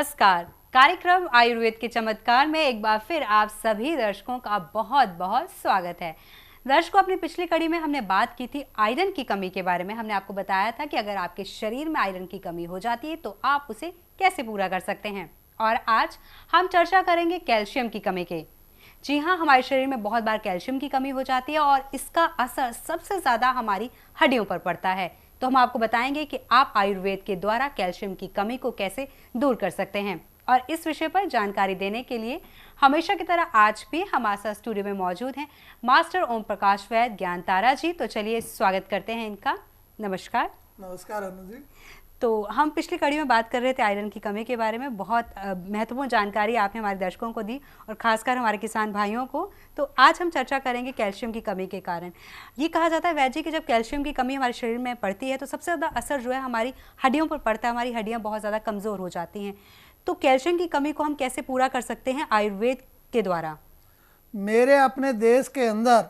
नमस्कार। कार्यक्रम आयुर्वेद के चमत्कार में एक बार फिर आप सभी दर्शकों का बहुत बहुत स्वागत है। दर्शकों, अपनी पिछली कड़ी में हमने बात की थी आयरन की कमी के बारे में। हमने आपको बताया था कि अगर आपके शरीर में आयरन की कमी हो जाती है तो आप उसे कैसे पूरा कर सकते हैं। और आज हम चर्चा करेंगे कैल्शियम की कमी के। जी हाँ, हमारे शरीर में बहुत बार कैल्शियम की कमी हो जाती है और इसका असर सबसे ज़्यादा हमारी हड्डियों पर पड़ता है। तो हम आपको बताएंगे कि आप आयुर्वेद के द्वारा कैल्शियम की कमी को कैसे दूर कर सकते हैं। और इस विषय पर जानकारी देने के लिए हमेशा की तरह आज भी हमारे साथ स्टूडियो में मौजूद हैं मास्टर ओम प्रकाश वैद्य ज्ञान तारा जी। तो चलिए स्वागत करते हैं इनका। नमस्कार। नमस्कार अनु जी। तो हम पिछली कड़ी में बात कर रहे थे आयरन की कमी के बारे में। बहुत महत्वपूर्ण जानकारी आपने हमारे दर्शकों को दी और खासकर हमारे किसान भाइयों को। तो आज हम चर्चा करेंगे कैल्शियम की कमी के कारण। ये कहा जाता है वैद्य जी कि जब कैल्शियम की कमी हमारे शरीर में पड़ती है तो सबसे ज़्यादा असर जो है हमारी हड्डियों पर पड़ता है। हमारी हड्डियाँ बहुत ज़्यादा कमज़ोर हो जाती हैं। तो कैल्शियम की कमी को हम कैसे पूरा कर सकते हैं आयुर्वेद के द्वारा? मेरे अपने देश के अंदर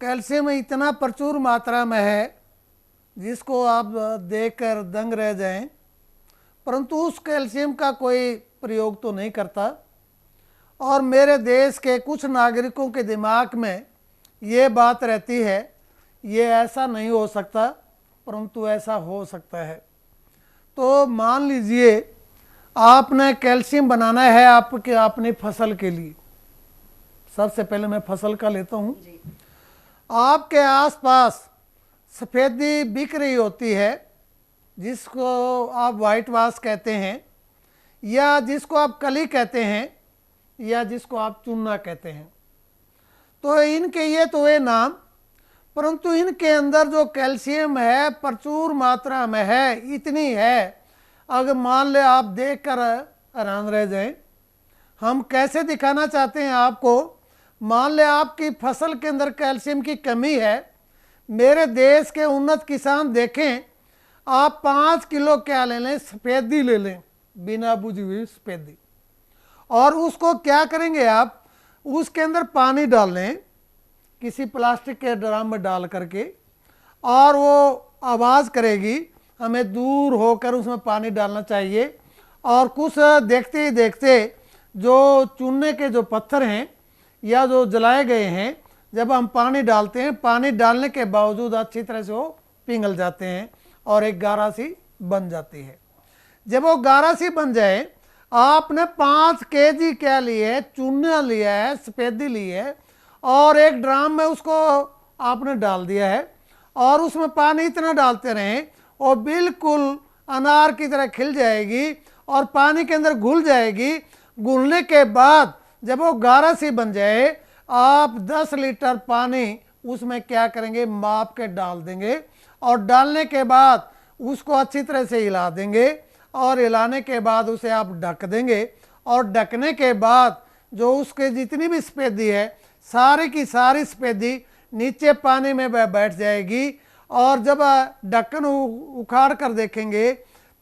कैल्शियम इतना प्रचुर मात्रा में है जिसको आप देखकर दंग रह जाएं, परंतु उस कैल्शियम का कोई प्रयोग तो नहीं करता। और मेरे देश के कुछ नागरिकों के दिमाग में ये बात रहती है ये ऐसा नहीं हो सकता, परंतु ऐसा हो सकता है। तो मान लीजिए आपने कैल्शियम बनाना है आपके अपनी फसल के लिए। सबसे पहले मैं फसल का लेता हूँ। आपके आसपास सफ़ेदी बिक रही होती है जिसको आप वाइट वाश कहते हैं, या जिसको आप कली कहते हैं, या जिसको आप चूना कहते हैं। तो इनके ये तो ये नाम, परंतु इनके अंदर जो कैल्शियम है प्रचुर मात्रा में है। इतनी है अगर मान ले आप देखकर हैरान रह जाएं। हम कैसे दिखाना चाहते हैं आपको। मान ले आपकी फसल के अंदर कैल्शियम की कमी है। मेरे देश के उन्नत किसान देखें, आप 5 किलो क्या ले लें, सफ़ेदी ले लें, बिना बुझी हुई सफ़ेदी, और उसको क्या करेंगे आप उसके अंदर पानी डाल लें किसी प्लास्टिक के ड्राम में डाल करके, और वो आवाज़ करेगी। हमें दूर होकर उसमें पानी डालना चाहिए। और कुछ देखते ही देखते जो चूने के जो पत्थर हैं या जो जलाए गए हैं, जब हम पानी डालते हैं, पानी डालने के बावजूद अच्छी तरह से वो पिघल जाते हैं और एक गारा सी बन जाती है। जब वो गारा सी बन जाए, आपने 5 केजी क्या लिए, चूना लिया है, सफ़ेदी ली है, और एक ड्राम में उसको आपने डाल दिया है, और उसमें पानी इतना डालते रहें और बिल्कुल अनार की तरह खिल जाएगी और पानी के अंदर घुल जाएगी। घुलने के बाद जब वो गारा सी बन जाए, आप 10 लीटर पानी उसमें क्या करेंगे, माप के डाल देंगे, और डालने के बाद उसको अच्छी तरह से हिला देंगे, और हिलाने के बाद उसे आप ढक देंगे। और ढकने के बाद जो उसके जितनी भी सफ़ेदी है सारी की सारी सफ़ेदी नीचे पानी में बैठ जाएगी। और जब ढक्कन उखाड़ कर देखेंगे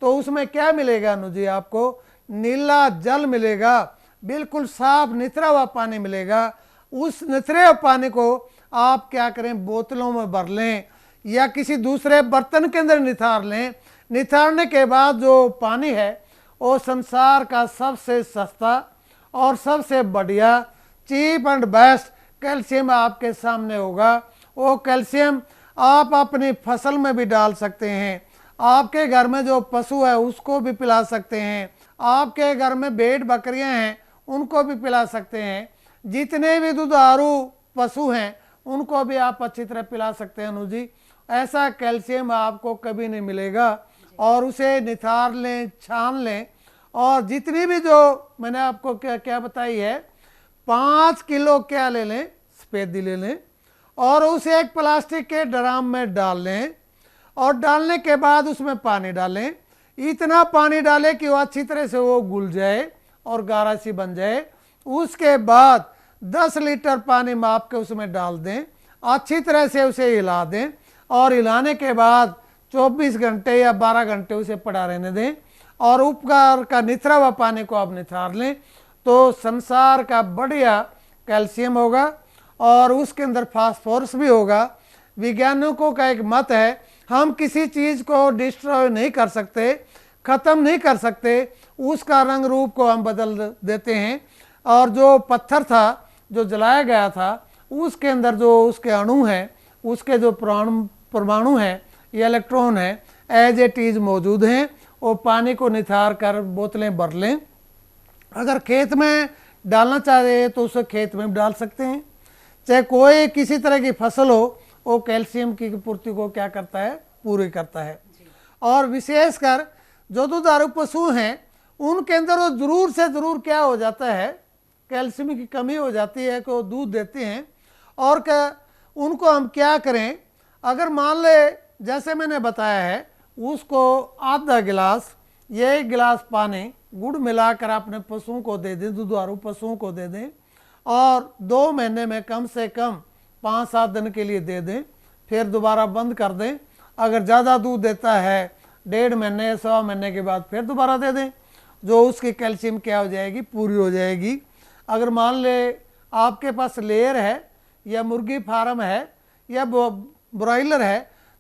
तो उसमें क्या मिलेगा अनु जी, आपको नीला जल मिलेगा, बिल्कुल साफ निथरा हुआ पानी मिलेगा। उस निथरे हुए पानी को आप क्या करें, बोतलों में भर लें या किसी दूसरे बर्तन के अंदर निथार लें। निथारने के बाद जो पानी है वो संसार का सबसे सस्ता और सबसे बढ़िया चीप एंड बेस्ट कैल्शियम आपके सामने होगा। वो कैल्शियम आप अपनी फसल में भी डाल सकते हैं, आपके घर में जो पशु है उसको भी पिला सकते हैं, आपके घर में भेड़ बकरियां हैं उनको भी पिला सकते हैं, जितने भी दुधारू पशु हैं उनको भी आप अच्छी तरह पिला सकते हैं अनु जी। ऐसा कैल्शियम आपको कभी नहीं मिलेगा। और उसे निथार लें, छान लें, और जितनी भी जो मैंने आपको क्या क्या बताई है, 5 किलो क्या ले लें, सफ़ेदी ले लें, और उसे एक प्लास्टिक के ड्राम में डाल लें, और डालने के बाद उसमें पानी डालें। इतना पानी डालें कि वो अच्छी तरह से वो घुल जाए और गारा सी बन जाए। उसके बाद 10 लीटर पानी माप के उसमें डाल दें, अच्छी तरह से उसे हिला दें, और हिलाने के बाद 24 घंटे या 12 घंटे उसे पड़ा रहने दें, और ऊपर का निथरा हुआ पानी को आप निथार लें। तो संसार का बढ़िया कैल्शियम होगा और उसके अंदर फास्फोरस भी होगा। वैज्ञानिकों का एक मत है हम किसी चीज़ को डिस्ट्रॉय नहीं कर सकते, ख़त्म नहीं कर सकते, उसका रंग रूप को हम बदल देते हैं। और जो पत्थर था जो जलाया गया था उसके अंदर जो उसके अणु हैं, उसके जो परमाणु हैं या इलेक्ट्रॉन हैं, एज इट इज़ मौजूद हैं। वो पानी को निथार कर बोतलें भर लें। अगर खेत में डालना चाहे तो उसे खेत में डाल सकते हैं। चाहे कोई किसी तरह की फसल हो, वो कैल्शियम की पूर्ति को क्या करता है, पूरी करता है। और विशेषकर जो दुधारू पशु हैं उनके अंदर वो ज़रूर से ज़रूर क्या हो जाता है, कैल्शियम की कमी हो जाती है कि वो दूध देते हैं। और क्या उनको हम क्या करें, अगर मान ले जैसे मैंने बताया है, उसको आधा गिलास या 1 गिलास पानी गुड़ मिलाकर अपने पशुओं को दे दें, दुधारू पशुओं को दे दें, और 2 महीने में कम से कम 5-7 दिन के लिए दे दें, फिर दोबारा बंद कर दें। अगर ज़्यादा दूध देता है 1.5 महीने या 1.25 महीने के बाद फिर दोबारा दे दें, जो उसकी कैल्शियम क्या हो जाएगी, पूरी हो जाएगी। अगर मान ले आपके पास लेयर है या मुर्गी फार्म है या ब्रॉयलर है,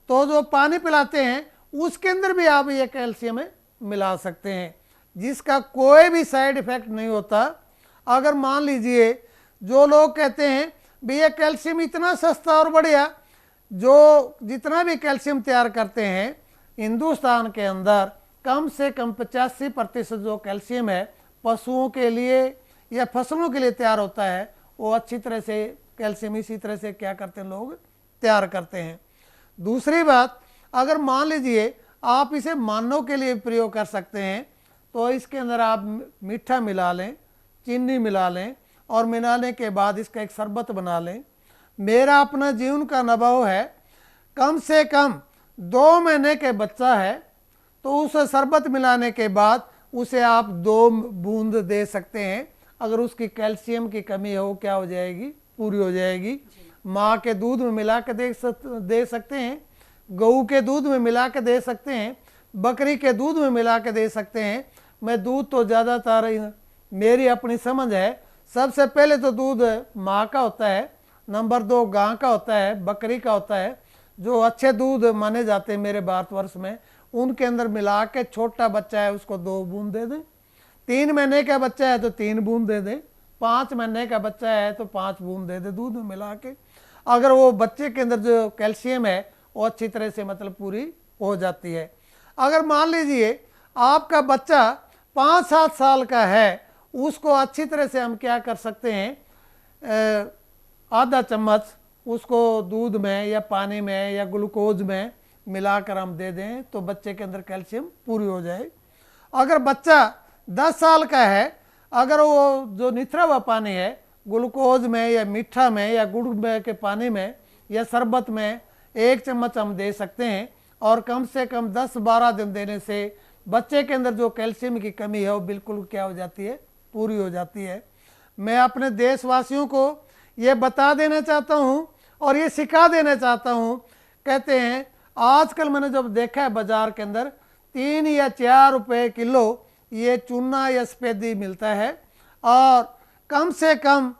तो जो पानी पिलाते हैं उसके अंदर भी आप ये कैल्शियम मिला सकते हैं, जिसका कोई भी साइड इफ़ेक्ट नहीं होता। अगर मान लीजिए जो लोग कहते हैं भैया कैल्शियम इतना सस्ता और बढ़िया, जो जितना भी कैल्शियम तैयार करते हैं हिंदुस्तान के अंदर कम से कम 85% जो कैल्शियम है पशुओं के लिए या फसलों के लिए तैयार होता है, वो अच्छी तरह से कैल्शियम इसी तरह से क्या करते हैं, लोग तैयार करते हैं। दूसरी बात, अगर मान लीजिए आप इसे मानव के लिए प्रयोग कर सकते हैं, तो इसके अंदर आप मीठा मिला लें, चीनी मिला लें, और मिलाने के बाद इसका एक शरबत बना लें। मेरा अपना जीवन का अनुभव है, कम से कम 2 महीने के बच्चा है तो उसे शरबत मिलाने के बाद उसे आप 2 बूंद दे सकते हैं। अगर उसकी कैल्शियम की कमी हो क्या हो जाएगी, पूरी हो जाएगी। माँ के दूध में मिला के दे सकते हैं, गऊ के दूध में मिला के दे सकते हैं, बकरी के दूध में मिला के दे सकते हैं। मैं दूध तो ज़्यादातर मेरी अपनी समझ है, सबसे पहले तो दूध माँ का होता है, नंबर 2 गां का होता है, बकरी का होता है। जो अच्छे दूध माने जाते हैं मेरे भारतवर्ष में, उनके अंदर मिला के छोटा बच्चा है उसको 2 बूंद दे दें, 3 महीने का बच्चा है तो 3 बूंद दे दें, 5 महीने का बच्चा है तो 5 बूंद दे दें दूध में मिला के। अगर वो बच्चे के अंदर जो कैल्शियम है वो अच्छी तरह से मतलब पूरी हो जाती है। अगर मान लीजिए आपका बच्चा 5-7 साल का है, उसको अच्छी तरह से हम क्या कर सकते हैं, आधा चम्मच उसको दूध में या पानी में या ग्लूकोज में मिलाकर हम दे दें तो बच्चे के अंदर कैल्शियम पूरी हो जाए। अगर बच्चा 10 साल का है, अगर वो जो निथरा हुआ पानी है ग्लूकोज में या मीठा में या गुड़ में के पानी में या शरबत में 1 चम्मच हम दे सकते हैं, और कम से कम 10-12 दिन देने से बच्चे के अंदर जो कैल्शियम की कमी है वो बिल्कुल क्या हो जाती है, पूरी हो जाती है। मैं अपने देशवासियों को ये बता देना चाहता हूँ और ये सिखा देना चाहता हूँ। कहते हैं आजकल मैंने जब देखा है बाज़ार के अंदर 3 या 4 रुपए किलो ये चूना या सफ़ेदी मिलता है, और कम से कम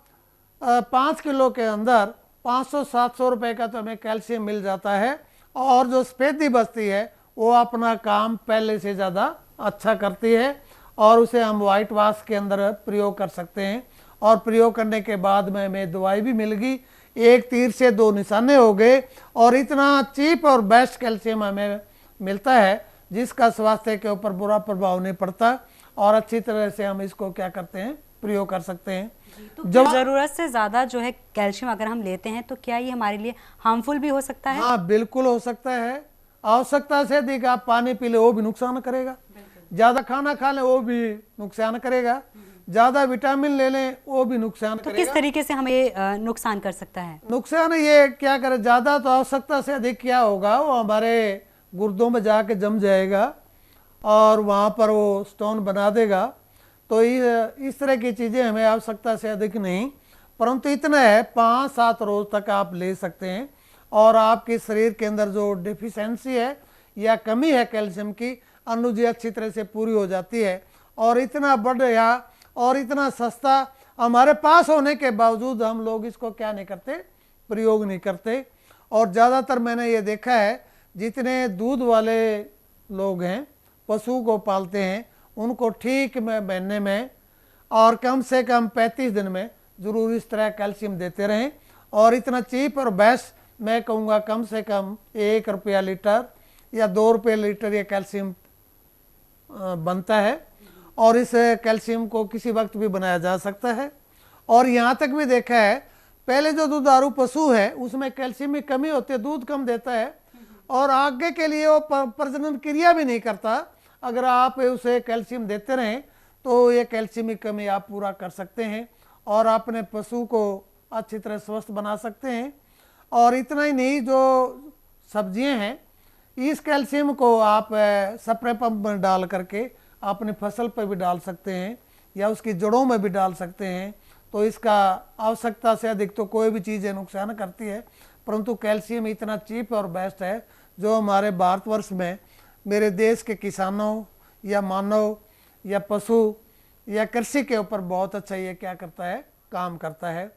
5 किलो के अंदर 500-700 रुपये का तो हमें कैल्शियम मिल जाता है। और जो सफ़ेदी बचती है वो अपना काम पहले से ज़्यादा अच्छा करती है, और उसे हम वाइट वाश के अंदर प्रयोग कर सकते हैं। और प्रयोग करने के बाद में हमें दवाई भी मिल गई, 1 तीर से 2 निशाने हो गए, और इतना चीप और बेस्ट कैल्शियम हमें मिलता है जिसका स्वास्थ्य के ऊपर बुरा प्रभाव नहीं पड़ता, और अच्छी तरह से हम इसको क्या करते हैं, प्रयोग कर सकते हैं। तो जब ज़रूरत से ज़्यादा जो है कैल्शियम अगर हम लेते हैं तो क्या ये हमारे लिए हार्मफुल भी हो सकता है? हाँ बिल्कुल हो सकता है। आवश्यकता से अधिक आप पानी पी ले वो भी नुकसान करेगा, ज़्यादा खाना खा लें वो भी नुकसान करेगा, ज़्यादा विटामिन ले लें वो भी नुकसान तो करेगा। किस तरीके से हमें नुकसान कर सकता है? नुकसान ये क्या करे, ज़्यादा तो आवश्यकता से अधिक क्या होगा, वो हमारे गुर्दों में जाके जम जाएगा और वहाँ पर वो स्टोन बना देगा। तो इस तरह की चीज़ें हमें आवश्यकता से अधिक नहीं, परंतु इतना है 5-7 रोज तक आप ले सकते हैं, और आपके शरीर के अंदर जो डिफिशेंसी है या कमी है कैल्शियम की, अनुजी अच्छी तरह से पूरी हो जाती है। और इतना बढ़िया और इतना सस्ता हमारे पास होने के बावजूद हम लोग इसको क्या नहीं करते, प्रयोग नहीं करते। और ज़्यादातर मैंने ये देखा है जितने दूध वाले लोग हैं पशु को पालते हैं उनको ठीक महीने में और कम से कम 35 दिन में ज़रूर इस तरह कैल्शियम देते रहें। और इतना चीप और बेस्ट मैं कहूँगा कम से कम 1 रुपया लीटर या 2 रुपये लीटर ये कैल्शियम बनता है। और इस कैल्शियम को किसी वक्त भी बनाया जा सकता है। और यहाँ तक भी देखा है पहले जो दुधारू पशु है उसमें कैल्शियम की कमी होती है, दूध कम देता है और आगे के लिए वो प्रजनन क्रिया भी नहीं करता। अगर आप उसे कैल्शियम देते रहें तो ये कैल्शियम की कमी आप पूरा कर सकते हैं और अपने पशु को अच्छी तरह स्वस्थ बना सकते हैं। और इतना ही नहीं, जो सब्जियां हैं इस कैल्शियम को आप स्प्रे पंप में डाल करके अपनी फसल पर भी डाल सकते हैं या उसकी जड़ों में भी डाल सकते हैं। तो इसका आवश्यकता से अधिक तो कोई भी चीज़ नुकसान करती है, परंतु कैल्शियम इतना चीप और बेस्ट है जो हमारे भारतवर्ष में मेरे देश के किसानों या मानव या पशु या कृषि के ऊपर बहुत अच्छा ये क्या करता है, काम करता है।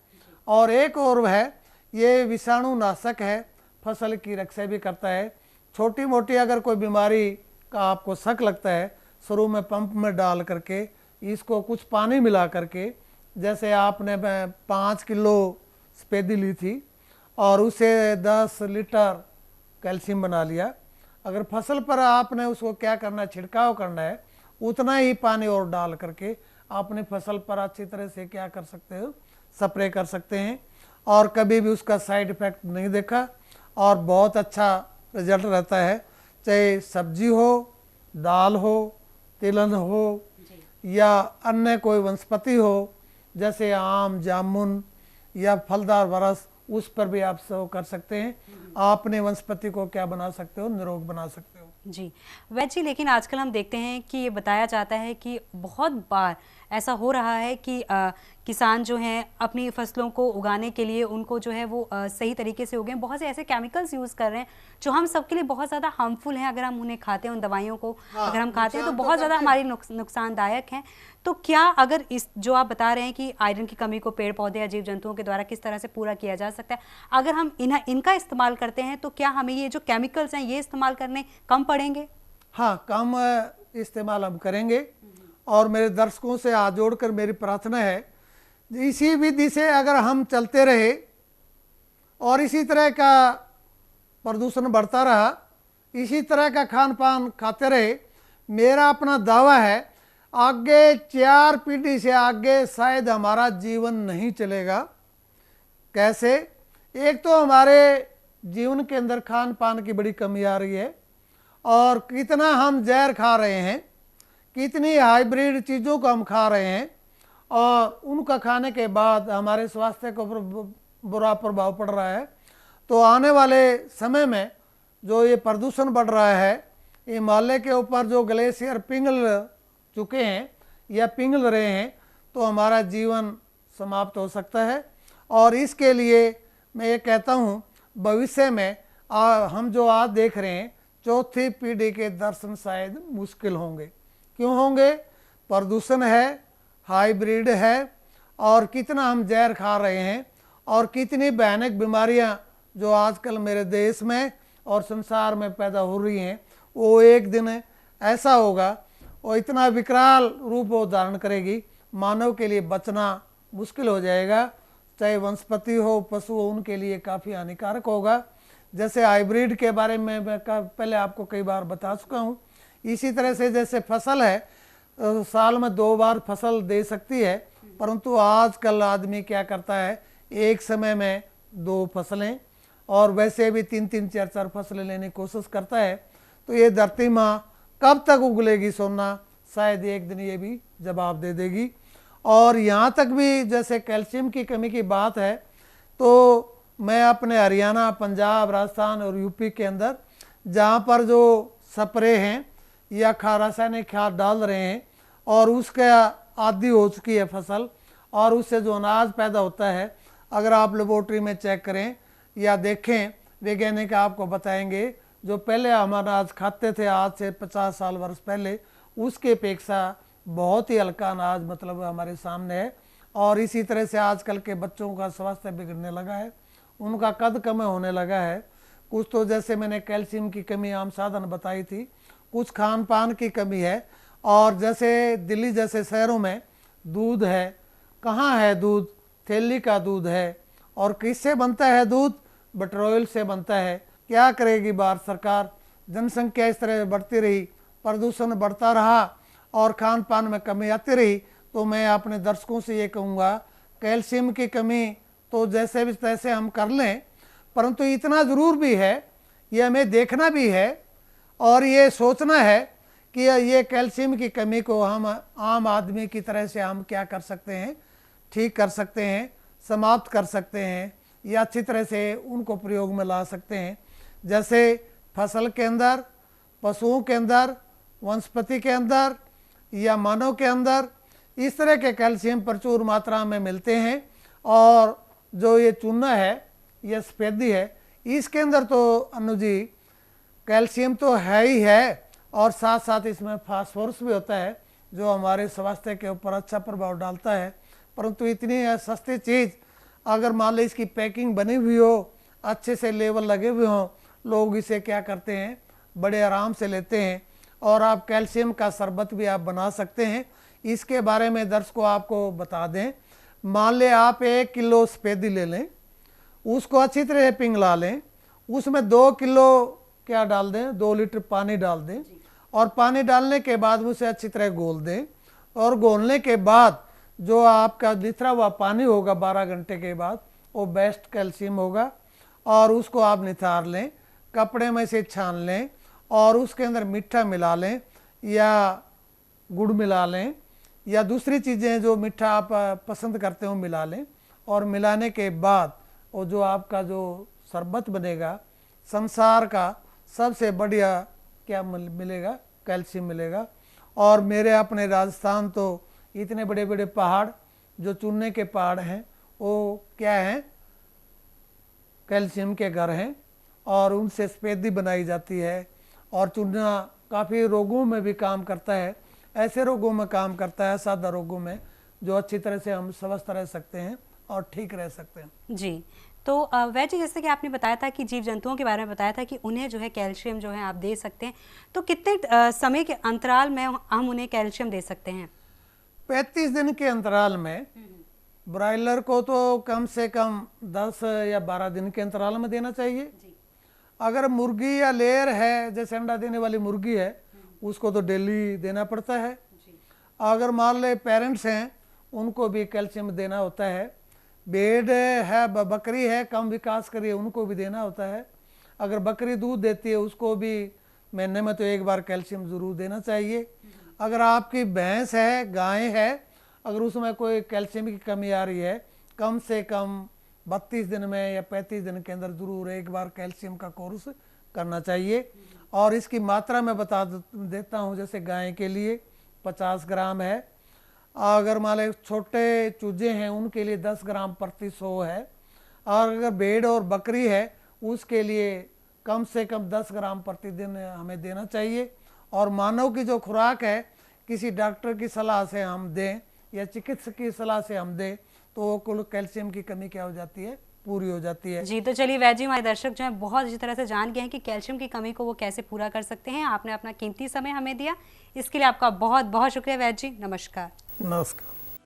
और एक और है, ये विषाणु नाशक है, फसल की रक्षा भी करता है। छोटी मोटी अगर कोई बीमारी का आपको शक लगता है, शुरू में पंप में डाल करके इसको कुछ पानी मिला करके, जैसे आपने 5 किलो सफेदी ली थी और उसे 10 लीटर कैल्शियम बना लिया। अगर फसल पर आपने उसको क्या करना है, छिड़काव करना है, उतना ही पानी और डाल करके अपनी फसल पर अच्छी तरह से क्या कर सकते हो, स्प्रे कर सकते हैं। और कभी भी उसका साइड इफ़ेक्ट नहीं देखा और बहुत अच्छा रिजल्ट रहता है। चाहे सब्जी हो, दाल हो, तिलहन हो या अन्य कोई वनस्पति हो जैसे आम, जामुन या फलदार वरस, उस पर भी आप सर्व कर सकते हैं। आप अपने वनस्पति को क्या बना सकते हो, निरोग बना सकते हो। जी वैद जी, लेकिन आजकल हम देखते हैं कि ये बताया जाता है कि बहुत बार ऐसा हो रहा है कि किसान जो हैं अपनी फसलों को उगाने के लिए उनको जो है वो सही तरीके से उगें, बहुत से ऐसे केमिकल्स यूज़ कर रहे हैं जो हम सबके लिए बहुत ज़्यादा हार्मफुल हैं। अगर हम उन्हें खाते हैं, उन दवाइयों को अगर हम खाते हैं तो बहुत ज़्यादा हमारी नुकसानदायक हैं। तो क्या अगर इस जो आप बता रहे हैं कि आयरन की कमी को पेड़ पौधे या जीव जंतुओं के द्वारा किस तरह से पूरा किया जा सकता है, अगर हम इनका इस्तेमाल करते हैं तो क्या हमें ये जो केमिकल्स हैं ये इस्तेमाल करने कम पड़ेंगे? हाँ, कम इस्तेमाल हम करेंगे। और मेरे दर्शकों से हाथ जोड़कर मेरी प्रार्थना है, इसी विधि से अगर हम चलते रहे और इसी तरह का प्रदूषण बढ़ता रहा, इसी तरह का खान पान खाते रहे, मेरा अपना दावा है आगे 4 पीढ़ी से आगे शायद हमारा जीवन नहीं चलेगा। कैसे? एक तो हमारे जीवन के अंदर खान पान की बड़ी कमी आ रही है और कितना हम जहर खा रहे हैं, कितनी हाइब्रिड चीज़ों को हम खा रहे हैं और उनका खाने के बाद हमारे स्वास्थ्य को बुरा प्रभाव पड़ रहा है। तो आने वाले समय में जो ये प्रदूषण बढ़ रहा है, हिमालय के ऊपर जो ग्लेशियर पिघल चुके हैं या पिघल रहे हैं, तो हमारा जीवन समाप्त हो सकता है। और इसके लिए मैं ये कहता हूँ भविष्य में हम जो आज देख रहे हैं, चौथी पीढ़ी के दर्शन शायद मुश्किल होंगे। क्यों होंगे? प्रदूषण है, हाइब्रिड है और कितना हम जहर खा रहे हैं और कितनी भयानक बीमारियां जो आजकल मेरे देश में और संसार में पैदा हो रही हैं, वो एक दिन ऐसा होगा और इतना विकराल रूप वो धारण करेगी, मानव के लिए बचना मुश्किल हो जाएगा। चाहे वनस्पति हो, पशु हो, उनके लिए काफ़ी हानिकारक होगा। जैसे हाइब्रिड के बारे में मैं पहले आपको कई बार बता चुका हूँ। इसी तरह से जैसे फसल है, साल में 2 बार फसल दे सकती है, परंतु आजकल आदमी क्या करता है, एक समय में 2 फसलें और वैसे भी 3-3, 4-4 फसलें लेने की कोशिश करता है। तो ये धरती माँ कब तक उगलेगी सोना, शायद एक दिन ये भी जवाब दे देगी। और यहाँ तक भी जैसे कैल्शियम की कमी की बात है, तो मैं अपने हरियाणा, पंजाब, राजस्थान और यूपी के अंदर जहाँ पर जो स्प्रे हैं या रासायनिक खाद डाल रहे हैं और उसका आदी हो चुकी है फसल और उससे जो अनाज पैदा होता है, अगर आप लेबोरेटरी में चेक करें या देखें, वैज्ञानिक आपको बताएंगे जो पहले हम अनाज खाते थे आज से 50 साल वर्ष पहले, उसके अपेक्षा बहुत ही हल्का अनाज मतलब हमारे सामने है। और इसी तरह से आजकल के बच्चों का स्वास्थ्य बिगड़ने लगा है, उनका कद कम होने लगा है। कुछ तो जैसे मैंने कैल्शियम की कमी आम साधन बताई थी, कुछ खान पान की कमी है। और जैसे दिल्ली जैसे शहरों में दूध है, कहाँ है दूध? थैली का दूध है। और किससे बनता है दूध? बटर ऑयल से बनता है। क्या करेगी भारत सरकार? जनसंख्या इस तरह बढ़ती रही, प्रदूषण बढ़ता रहा और खान पान में कमी आती रही, तो मैं अपने दर्शकों से ये कहूँगा, कैल्शियम की कमी तो जैसे भी तैसे हम कर लें, परंतु इतना ज़रूर भी है, ये हमें देखना भी है और ये सोचना है कि ये कैल्शियम की कमी को हम आम आदमी की तरह से हम क्या कर सकते हैं, ठीक कर सकते हैं, समाप्त कर सकते हैं या अच्छी तरह से उनको प्रयोग में ला सकते हैं। जैसे फसल के अंदर, पशुओं के अंदर, वनस्पति के अंदर या मानव के अंदर इस तरह के कैल्शियम प्रचुर मात्रा में मिलते हैं। और जो ये चूना है, ये सफ़ेदी है, इसके अंदर तो अनु जी कैल्शियम तो है ही है और साथ साथ इसमें फास्फोरस भी होता है जो हमारे स्वास्थ्य के ऊपर अच्छा प्रभाव डालता है। परंतु इतनी सस्ती चीज़ अगर मान लो इसकी पैकिंग बनी हुई हो, अच्छे से लेबल लगे हुए हों, लोग इसे क्या करते हैं, बड़े आराम से लेते हैं। और आप कैल्शियम का शरबत भी आप बना सकते हैं। इसके बारे में दर्शकों आपको बता दें, मान लें आप 1 किलो सफ़ेदी ले लें, उसको अच्छी तरह पिघला लें, उसमें 2 किलो क्या डाल दें, 2 लीटर पानी डाल दें और पानी डालने के बाद उसे अच्छी तरह घोल दें। और घोलने के बाद जो आपका निथरा हुआ पानी होगा 12 घंटे के बाद, वो बेस्ट कैल्शियम होगा। और उसको आप निथार लें, कपड़े में से छान लें और उसके अंदर मीठा मिला लें या गुड़ मिला लें या दूसरी चीज़ें जो मीठा आप पसंद करते हो मिला लें। और मिलाने के बाद वो जो आपका जो शरबत बनेगा, संसार का सबसे बढ़िया क्या मिलेगा, कैल्शियम मिलेगा। और मेरे अपने राजस्थान तो इतने बड़े बड़े पहाड़ जो चूने के पहाड़ हैं, वो क्या हैं, कैल्शियम के घर हैं और उनसे सफ़ेदी बनाई जाती है। और चूना काफ़ी रोगों में भी काम करता है, ऐसे रोगों में काम करता है, सादा रोगों में, जो अच्छी तरह से हम स्वस्थ रह सकते हैं और ठीक रह सकते हैं। जी, तो वैसे जैसे कि आपने बताया था कि जीव जंतुओं के बारे में बताया था कि उन्हें जो है कैल्शियम जो है आप दे सकते हैं, तो कितने समय के अंतराल में हम उन्हें कैल्शियम दे सकते हैं? 35 दिन के अंतराल में। ब्रायलर को तो कम से कम 10 या 12 दिन के अंतराल में देना चाहिए। अगर मुर्गी या लेयर है, जैसे अंडा देने वाली मुर्गी है, उसको तो डेली देना पड़ता है। अगर मान ले पेरेंट्स हैं, उनको भी कैल्शियम देना होता है। भेड़ है, बकरी है, कम विकास करी है, उनको भी देना होता है। अगर बकरी दूध देती है, उसको भी महीने में तो 1 बार कैल्शियम ज़रूर देना चाहिए। अगर आपकी भैंस है, गाय है, अगर उसमें कोई कैल्शियम की कमी आ रही है, कम से कम 32 दिन में या 35 दिन के अंदर ज़रूर 1 बार कैल्शियम का कोर्स करना चाहिए। और इसकी मात्रा मैं बता देता हूँ। जैसे गाय के लिए 50 ग्राम है, अगर मान लें छोटे चूजे हैं उनके लिए 10 ग्राम प्रति 100 है, और अगर भेड़ और बकरी है उसके लिए कम से कम 10 ग्राम प्रतिदिन हमें देना चाहिए। और मानव की जो खुराक है, किसी डॉक्टर की सलाह से हम दें या चिकित्सक की सलाह से हम दें, तो वो कुल कैल्शियम की कमी क्या हो जाती है, पूरी हो जाती है। जी, तो चलिए वैद्य जी, हमारे दर्शक जो हैं बहुत अच्छी तरह से जान गए हैं कि कैल्शियम की कमी को वो कैसे पूरा कर सकते हैं। आपने अपना कीमती समय हमें दिया, इसके लिए आपका बहुत बहुत शुक्रिया वैद्य जी। नमस्कार। नमस्कार।